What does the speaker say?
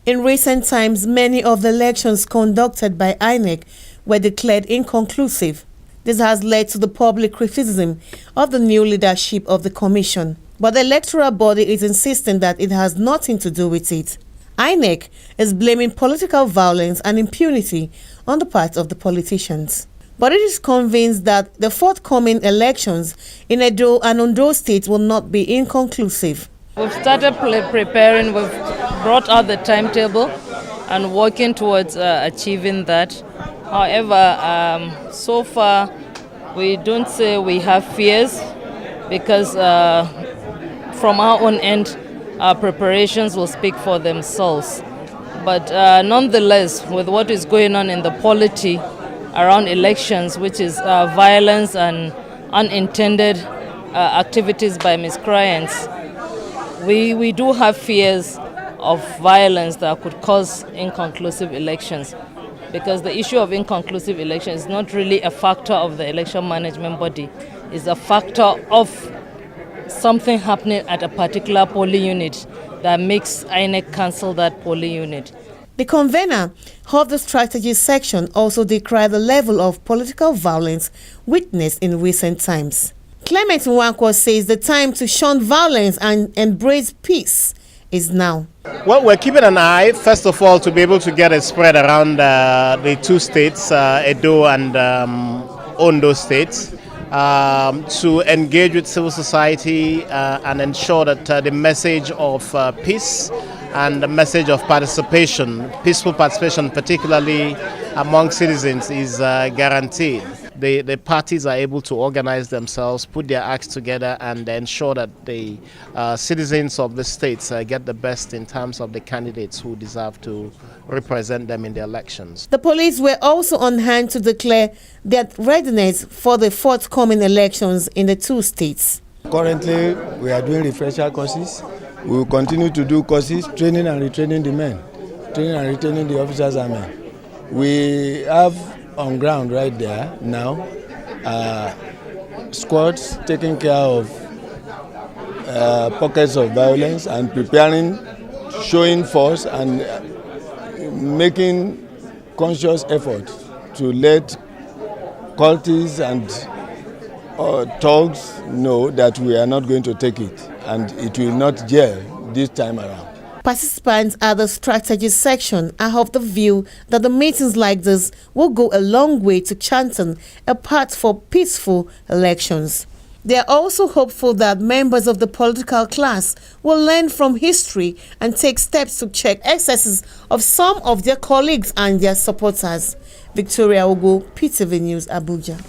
In recent times, many of the elections conducted by INEC were declared inconclusive. This has led to the public criticism of the new leadership of the commission. But the electoral body is insisting that it has nothing to do with it. INEC is blaming political violence and impunity on the part of the politicians. But it is convinced that the forthcoming elections in Edo and Ondo states will not be inconclusive. We've started preparing, we've brought out the timetable and working towards achieving that. However, so far we don't say we have fears because from our own end, our preparations will speak for themselves. But nonetheless, with what is going on in the polity around elections, which is violence and unintended activities by miscreants, we do have fears of violence that could cause inconclusive elections, because the issue of inconclusive elections is not really a factor of the election management body. It's a factor of something happening at a particular polling unit that makes INEC cancel that polling unit. The convener of the strategy section also decried the level of political violence witnessed in recent times. Clement Nwankwo says the time to shun violence and embrace peace is now. Well, we're keeping an eye, first of all, to be able to get a spread around the two states, Edo and Ondo states, to engage with civil society and ensure that the message of peace and the message of participation, peaceful participation, particularly among citizens, is guaranteed. The parties are able to organize themselves, put their acts together, and ensure that the citizens of the states get the best in terms of the candidates who deserve to represent them in the elections. The police were also on hand to declare their readiness for the forthcoming elections in the two states. Currently, we are doing refresher courses. We will continue to do courses, training and retraining the men, training and retraining the officers and men. We have on ground right there now squads taking care of pockets of violence and preparing, showing force and making conscious effort to let cultists and thugs know that we are not going to take it and it will not gel this time around. Participants at the strategy section are of the view that the meetings like this will go a long way to chanting a path for peaceful elections. They are also hopeful that members of the political class will learn from history and take steps to check excesses of some of their colleagues and their supporters. Victoria Ogo, PTV News, Abuja.